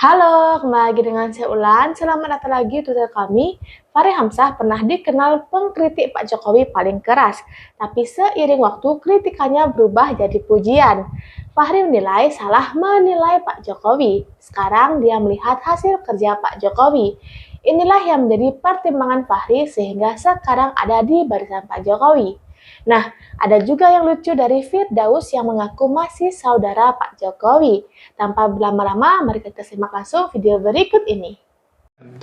Halo, kembali lagi dengan saya Ulan. Selamat datang lagi di tutor kami. Fahri Hamzah pernah dikenal pengkritik Pak Jokowi paling keras, tapi seiring waktu kritikannya berubah jadi pujian. Fahri menilai salah menilai Pak Jokowi. Sekarang dia melihat hasil kerja Pak Jokowi. Inilah yang menjadi pertimbangan Fahri sehingga sekarang ada di barisan Pak Jokowi. Nah, ada juga yang lucu dari Firdaus yang mengaku masih saudara Pak Jokowi. Tanpa berlama-lama, mari kita simak langsung video berikut ini.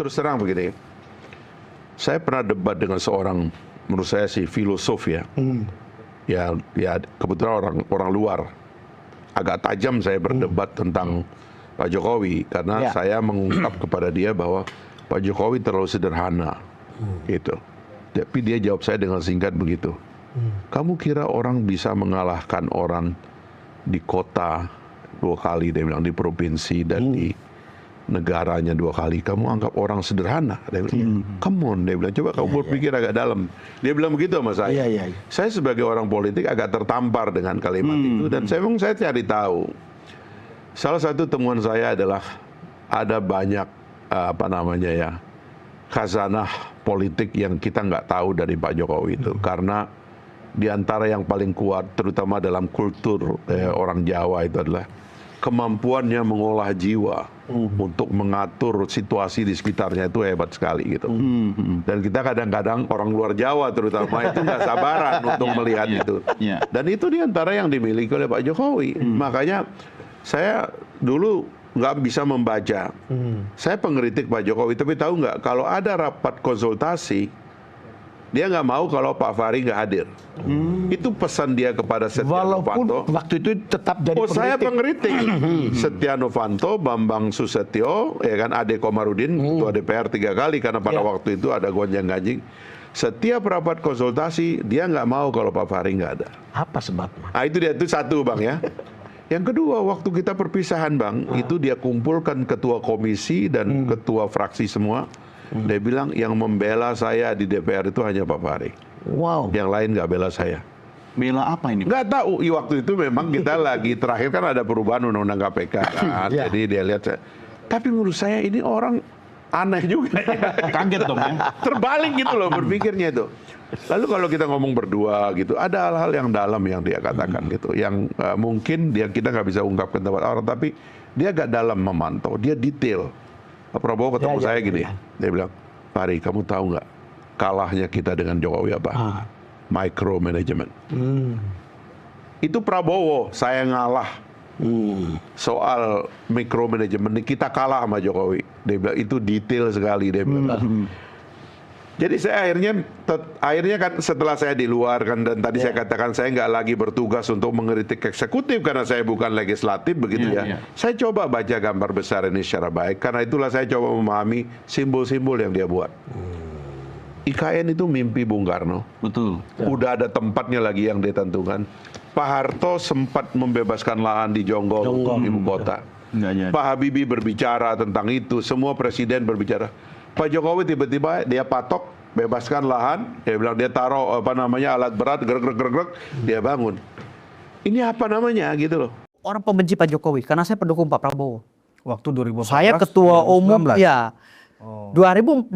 Terus terang begini, saya pernah debat dengan seorang, menurut saya sih filosof ya. Ya kebetulan orang luar. Agak tajam saya berdebat tentang Pak Jokowi karena saya mengungkap kepada dia bahwa Pak Jokowi terlalu sederhana, gitu. Tapi dia jawab saya dengan singkat begitu. Kamu kira orang bisa mengalahkan orang di kota 2 kali, dia bilang, di provinsi dan di negaranya 2 kali. Kamu anggap orang sederhana, dia bilang. Come on, dia bilang, coba kamu berpikir agak dalam. Dia bilang begitu sama saya. Saya sebagai orang politik agak tertampar dengan kalimat itu dan saya cari tahu. Salah satu temuan saya adalah ada banyak khazanah politik yang kita nggak tahu dari Pak Jokowi itu, karena di antara yang paling kuat, terutama dalam kultur orang Jawa, itu adalah kemampuannya mengolah jiwa untuk mengatur situasi di sekitarnya, itu hebat sekali gitu. Dan kita kadang-kadang orang luar Jawa terutama itu nggak sabaran untuk melihat itu. Dan itu di antara yang dimiliki oleh Pak Jokowi. Makanya saya dulu nggak bisa membaca. Saya pengkritik Pak Jokowi, tapi tahu nggak, kalau ada rapat konsultasi, dia nggak mau kalau Pak Fahri nggak hadir. Itu pesan dia kepada Setia Novanto. Walaupun waktu itu tetap jadi pengkritik. Saya pengkritik. Setia Novanto, Bambang Susetio, ya kan, Ade Komarudin, ketua DPR 3 kali karena pada waktu itu ada gonjang-ganjing. Setiap rapat konsultasi dia nggak mau kalau Pak Fahri nggak ada. Apa sebabnya? Nah, itu satu, Bang, ya. Yang kedua, waktu kita perpisahan, Bang, itu dia kumpulkan ketua komisi dan ketua fraksi semua. Dia bilang yang membela saya di DPR itu hanya Pak Fahri. Wow. Yang lain nggak bela saya. Bela apa ini? Nggak tahu. Waktu itu memang kita lagi terakhir kan ada perubahan undang-undang KPK kan. Jadi dia lihat saya. Tapi menurut saya ini orang aneh juga ya. Kaget dong ya. Terbalik gitu loh berpikirnya itu. Lalu kalau kita ngomong berdua gitu, ada hal-hal yang dalam yang dia katakan gitu, yang mungkin kita nggak bisa ungkapkan tempat orang, tapi dia agak dalam memantau, dia detail. Pak Prabowo ketemu saya gini, dia bilang, Fahri, kamu tahu nggak kalahnya kita dengan Jokowi apa? Micromanagement. Itu Prabowo, saya ngalah. Soal micromanagement, kita kalah sama Jokowi. Dia bilang, itu detail sekali, dia bilang. Jadi saya akhirnya kan setelah saya di luar kan, dan tadi saya katakan saya nggak lagi bertugas untuk mengkritik eksekutif karena saya bukan legislatif begitu ya. Saya coba baca gambar besar ini secara baik, karena itulah saya coba memahami simbol-simbol yang dia buat. IKN itu mimpi Bung Karno. Betul. Udah ada tempatnya lagi yang ditentukan. Pak Harto sempat membebaskan lahan di Jonggol untuk ibu kota. Pak Habibie berbicara tentang itu, semua presiden berbicara. Pak Jokowi tiba-tiba dia patok, bebaskan lahan, dia bilang dia taruh alat berat, gerak, dia bangun. Ini apa namanya gitu loh. Orang pembenci Pak Jokowi karena saya pendukung Pak Prabowo. Waktu 2014. Saya ketua umum ya. 2009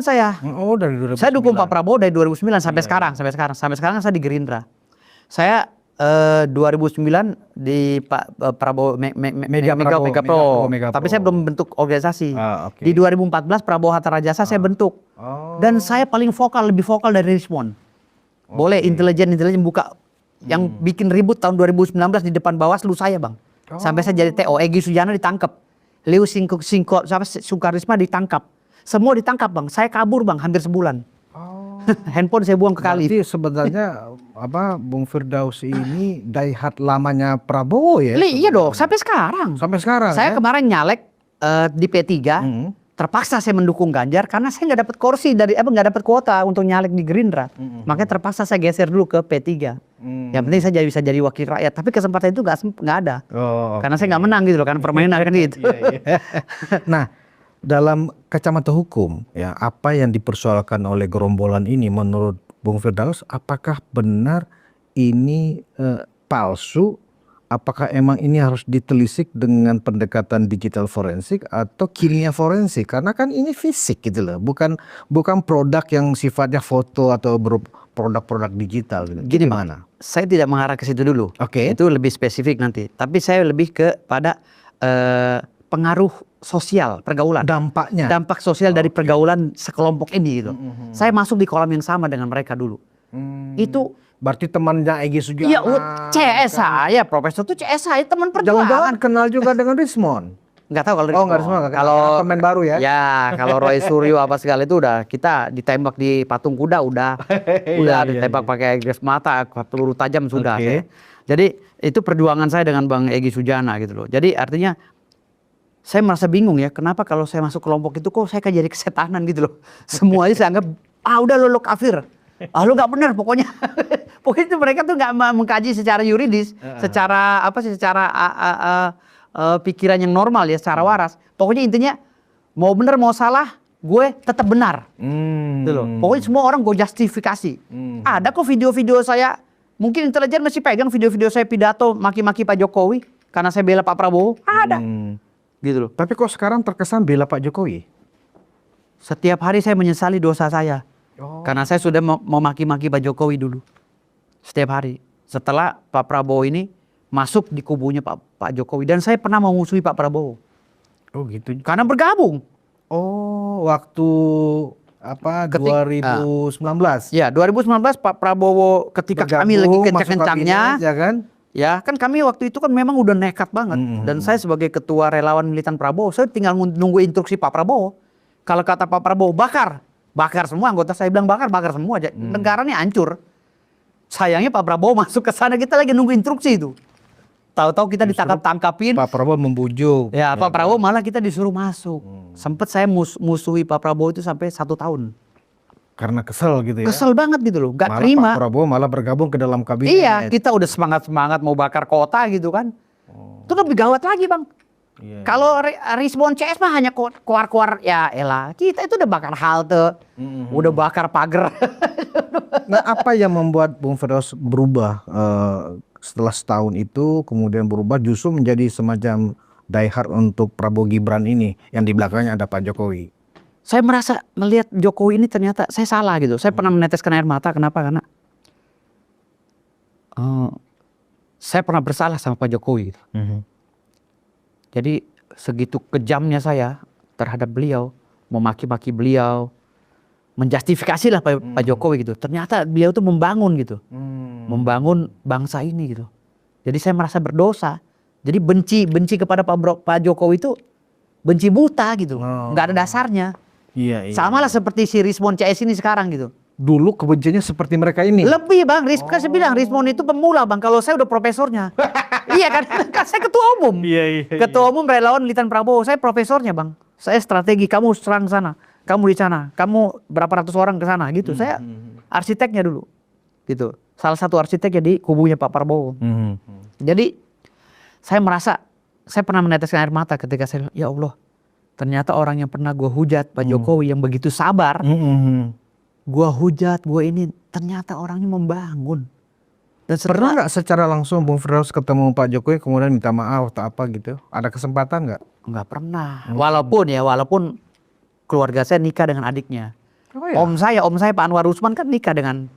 saya. Oh, dari 2009. Saya dukung Pak Prabowo dari 2009 sampai sekarang. Sampai sekarang saya di Gerindra. Saya 2009 di Pak Prabowo Mega Pro. Tapi saya belum bentuk organisasi. Di 2014 Prabowo Hatta Rajasa saya bentuk. Dan saya paling vokal, lebih vokal dari Rismon. Boleh intelijen buka yang bikin ribut tahun 2019 di depan Bawaslu saya, Bang. Sampai saya jadi TO. Egy Sujana ditangkap. Leo Sukarisma ditangkap. Semua ditangkap, Bang. Saya kabur, Bang, hampir sebulan. Handphone saya buang ke kali. Jadi sebenarnya Bung Firdaus ini daihat lamanya Prabowo ya? Iya dong, sampai sekarang. Sampai sekarang. Saya kemarin nyalek di P3, terpaksa saya mendukung Ganjar karena saya nggak dapat kursi nggak dapat kuota untuk nyalek di Gerindra. Makanya terpaksa saya geser dulu ke P3. Yang penting saya bisa jadi wakil rakyat. Tapi kesempatan itu nggak ada. Karena saya nggak menang gitu loh, kan permainan kan gitu. Nah, dalam kacamata hukum, ya, apa yang dipersoalkan oleh gerombolan ini menurut Bung Firdaus, apakah benar ini palsu apakah emang ini harus ditelisik dengan pendekatan digital forensik atau kimia forensik? Karena kan ini fisik gitu loh, bukan produk yang sifatnya foto atau produk-produk digital gitu. Gini, Gimana? Saya tidak mengarah ke situ dulu. Oke. Itu lebih spesifik nanti. Tapi saya lebih pada pengaruh sosial pergaulan. Dampaknya. Dampak sosial dari pergaulan sekelompok ini gitu. Saya masuk di kolam yang sama dengan mereka dulu. Itu Berarti temannya Egy Sujana. iya, CS saya, profesor tuh CS saya, teman Jangan-jangan perjuangan. kenal juga dengan Rismon. Nggak tahu kalau Oh, nggak Rismon, kalau pemain baru ya? Ya, kalau Roy Suryo apa segala itu udah kita ditembak di patung kuda udah ditembak pakai gas mata, peluru tajam sudah. Oke. Jadi itu perjuangan saya dengan Bang Egy Sujana gitu loh. Jadi artinya saya merasa bingung ya, kenapa kalau saya masuk kelompok itu kok saya kayak jadi kesetanan gitu loh. Semuanya saya anggap udah lo kafir. Lu nggak benar pokoknya. Pokoknya itu mereka tuh nggak mengkaji secara yuridis, secara apa sih, secara pikiran yang normal ya, secara waras. Pokoknya intinya mau benar mau salah, gue tetap benar. Gitu loh. Pokoknya semua orang gue justifikasi. Ada kok video-video saya, mungkin intelijen masih pegang video-video saya pidato maki-maki Pak Jokowi karena saya bela Pak Prabowo. Ada. Gitu loh. Tapi kok sekarang terkesan bela Pak Jokowi? Setiap hari saya menyesali dosa saya. Karena saya sudah memaki-maki Pak Jokowi dulu. Setiap hari. Setelah Pak Prabowo ini masuk di kubunya Pak Jokowi. Dan saya pernah memusuhi Pak Prabowo. Oh gitu. Karena bergabung. Oh, waktu apa 2019? Ya, 2019 Pak Prabowo ketika kami lagi kencang-kencangnya. Ya kan? Ya, kan kami waktu itu kan memang udah nekat banget. Dan saya sebagai ketua relawan militan Prabowo, saya tinggal nunggu instruksi Pak Prabowo. Kalau kata Pak Prabowo, bakar semua anggota, saya bilang bakar semua aja. Negaranya hancur. Sayangnya Pak Prabowo masuk ke sana, kita lagi nunggu instruksi itu. Tahu-tahu kita ditangkap-tangkapin. Pak Prabowo membujuk. Ya, Pak Prabowo malah kita disuruh masuk. Sempet saya musuhi Pak Prabowo itu sampai 1 tahun. Karena kesel gitu ya. Kesel banget gitu loh, gak Malah terima. Pak Prabowo malah bergabung ke dalam kabinet. Iya, kita udah semangat-semangat mau bakar kota gitu kan. Itu lebih gawat lagi Bang. Kalau Rismon CS mah hanya keluar-keluar, ya elah. Kita itu udah bakar halte, udah bakar pagar. Nah, apa yang membuat Bung Firdaus berubah setelah setahun itu, kemudian berubah justru menjadi semacam diehard untuk Prabowo Gibran ini, yang di belakangnya ada Pak Jokowi? Saya merasa melihat Jokowi ini ternyata saya salah gitu. Saya pernah meneteskan air mata, kenapa? Karena saya pernah bersalah sama Pak Jokowi gitu. Jadi segitu kejamnya saya terhadap beliau, memaki-maki beliau, menjustifikasi lah Pak Jokowi gitu. Ternyata beliau tuh membangun gitu, membangun bangsa ini gitu. Jadi saya merasa berdosa. Jadi benci kepada Pak Jokowi itu benci buta gitu, nggak ada dasarnya. Iya. Sama lah seperti si Rismon CS ini sekarang gitu. Dulu kebenciannya seperti mereka ini. Lebih Bang, kan saya bilang Rismon itu pemula Bang. Kalau saya udah profesornya. Iya kan, saya ketua umum. Ketua umum relawan militan Prabowo, saya profesornya Bang. Saya strategi, kamu serang sana, kamu di sana, kamu berapa ratus orang ke sana gitu. Saya arsiteknya dulu. Gitu. Salah satu arsiteknya di kubunya Pak Prabowo. Jadi saya merasa, saya pernah meneteskan air mata ketika saya, ya Allah, ternyata orang yang pernah gue hujat Pak Jokowi yang begitu sabar, gue hujat, gue ini, ternyata orangnya membangun. Dan Pernah nggak secara langsung Bung Firdaus ketemu Pak Jokowi kemudian minta maaf atau apa gitu? Ada kesempatan nggak? Nggak pernah. Walaupun keluarga saya nikah dengan adiknya. Oh, ya? Om saya Pak Anwar Usman kan nikah dengan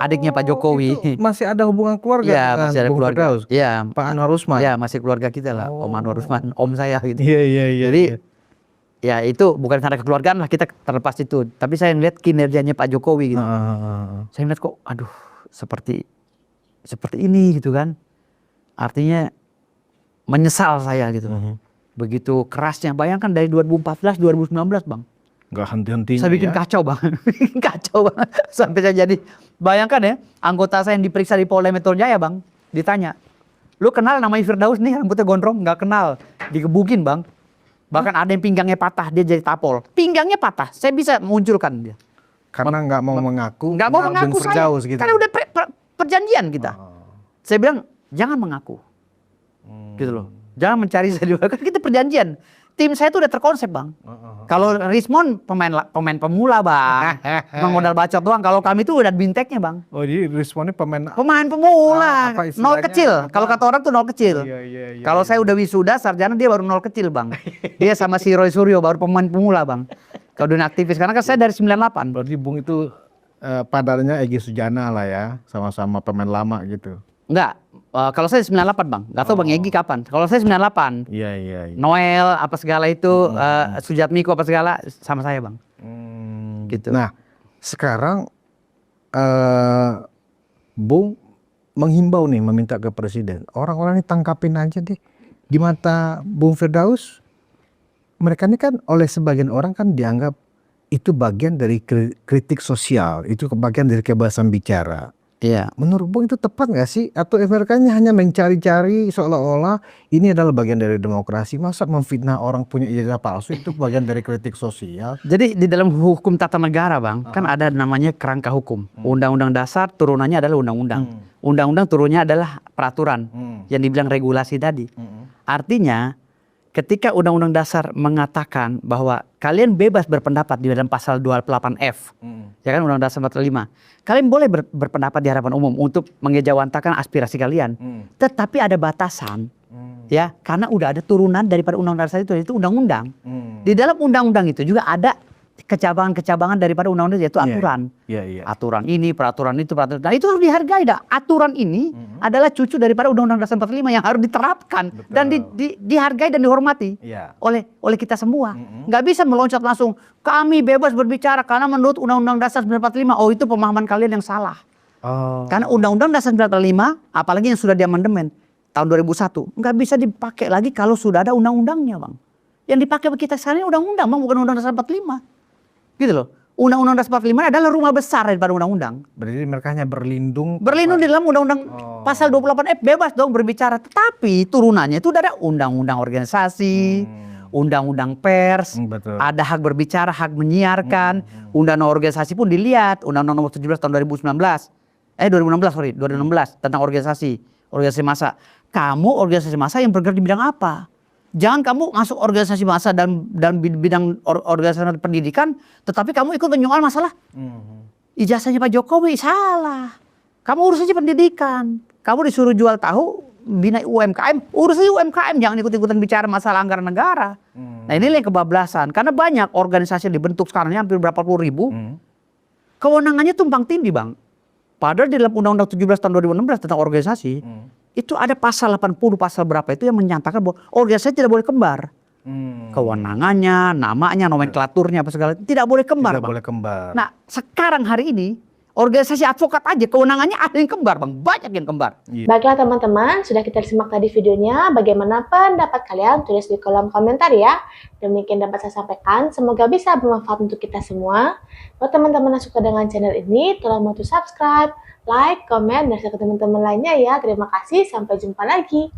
adiknya Pak Jokowi. Itu masih ada hubungan keluarga Iya, dengan masih ada Bung keluarga. Firdaus? Iya, Pak Anwar Usman? Iya, masih keluarga kita lah. Om Anwar Usman, om saya gitu. Iya. Jadi ya itu bukan karena kekeluargaan lah, kita terlepas itu. Tapi saya ngeliat kinerjanya Pak Jokowi gitu. Saya ngeliat kok, aduh, seperti ini gitu kan. Artinya menyesal saya gitu. Begitu kerasnya. Bayangkan dari 2014, 2019 Bang. Nggak henti-hentinya. Saya bikin kacau Bang. Kacau Bang. Sampai saya jadi, bayangkan ya, anggota saya yang diperiksa di Polda Metro Jaya Bang. Ditanya, lu kenal namanya Firdaus nih, rambutnya gondrong? Nggak kenal. Digebukin Bang. Bahkan ada yang pinggangnya patah, dia jadi tapol. Pinggangnya patah, saya bisa munculkan dia. Karena nggak mau mengaku. Nggak mau mengaku saya. Gitu. Karena udah perjanjian kita. Saya bilang, jangan mengaku. Gitu loh. Jangan mencari saya di luar. Kan kita perjanjian. tim saya tuh udah terkonsep bang. Kalau Rismond pemain pemula bang, cuma modal bacot doang. Kalau kami tuh udah binteknya bang. Oh jadi Rismondnya pemain Pemula, apa nol istilahnya? kecil. Kalau kata orang tuh nol kecil. Iya. Kalau saya udah wisuda, sarjana dia baru nol kecil bang. Dia sama si Roy Suryo baru pemain pemula bang. Kalau dunia aktivis, karena kan saya dari 98. Berarti Bung itu padarnya Egy Sujana lah ya, sama-sama pemain lama gitu. Enggak, kalau saya 98 bang. Gak tau bang Egy kapan. Kalau saya 98. Iya. Noel apa segala itu, Sujatmiko apa segala sama saya bang. Gitu. Nah, sekarang Bung menghimbau nih, meminta ke Presiden, orang-orang ini tangkapin aja deh. Di mata Bung Firdaus, mereka ini kan oleh sebagian orang kan dianggap itu bagian dari kritik sosial, itu bagian dari kebebasan bicara. Iya. Menurut Bung itu tepat nggak sih? Atau mereka hanya mencari-cari seolah-olah ini adalah bagian dari demokrasi? Masa memfitnah orang punya ijazah palsu itu bagian dari kritik sosial? Jadi di dalam hukum tata negara bang, kan ada namanya kerangka hukum. Undang-undang dasar turunannya adalah undang-undang. Undang-undang turunnya adalah peraturan yang dibilang regulasi tadi. Artinya ketika undang-undang dasar mengatakan bahwa kalian bebas berpendapat di dalam pasal 28F, ya kan undang-undang dasar 45, kalian boleh berpendapat di hadapan umum untuk mengejawantakan aspirasi kalian, tetapi ada batasan, ya karena udah ada turunan daripada undang-undang dasar itu undang-undang. Di dalam undang-undang itu juga ada kecabangan-kecabangan daripada undang-undang yaitu aturan. Aturan ini, peraturan itu, peraturan. Nah, itu harus dihargai dah. Aturan ini adalah cucu daripada Undang-Undang Dasar 45 yang harus diterapkan dan dihargai dan dihormati oleh kita semua. Nggak bisa meloncat langsung kami bebas berbicara karena menurut Undang-Undang Dasar 45. Oh, itu pemahaman kalian yang salah. Karena Undang-Undang Dasar 45, apalagi yang sudah diamandemen tahun 2001, nggak bisa dipakai lagi kalau sudah ada undang-undangnya, Bang. Yang dipakai kita sekarang ini undang-undang, Bang, bukan Undang-Undang Dasar 45. Gitu loh. Undang-Undang Dasar 45 adalah rumah besar daripada undang-undang. Berarti mereka hanya berlindung di dalam undang-undang pasal 28F bebas dong berbicara. Tetapi turunannya itu ada undang-undang organisasi, undang-undang pers, ada hak berbicara, hak menyiarkan, undang-undang organisasi pun dilihat, undang-undang nomor 17 tahun 2016 tentang organisasi massa. Kamu organisasi massa yang bergerak di bidang apa? Jangan kamu masuk organisasi massa dan bidang organisasi pendidikan, tetapi kamu ikut menyoal masalah ijazahnya Pak Jokowi, salah. Kamu urus aja pendidikan. Kamu disuruh jual tahu, bina UMKM, urus aja UMKM, jangan ikut-ikutan bicara masalah anggaran negara. Nah ini yang kebablasan, karena banyak organisasi yang dibentuk sekarang ini hampir berapa puluh ribu, kewenangannya tumpang tindih, Bang. Padahal di dalam Undang-Undang 17 tahun 2016 tentang organisasi, itu ada pasal 80, pasal berapa itu yang menyatakan bahwa organisasi tidak boleh kembar. Kewenangannya, namanya, nomenklaturnya, apa segala, tidak boleh kembar. Tidak boleh kembar. Nah, sekarang hari ini, organisasi advokat aja kewenangannya ada yang kembar, Bang. Banyak yang kembar. Baiklah teman-teman, sudah kita simak tadi videonya. Bagaimana pendapat kalian? Tulis di kolom komentar ya. Demikian dapat saya sampaikan. Semoga bisa bermanfaat untuk kita semua. Buat teman-teman yang suka dengan channel ini, tolong bantu subscribe, like, komen, dan share ke teman-teman lainnya ya. Terima kasih, sampai jumpa lagi.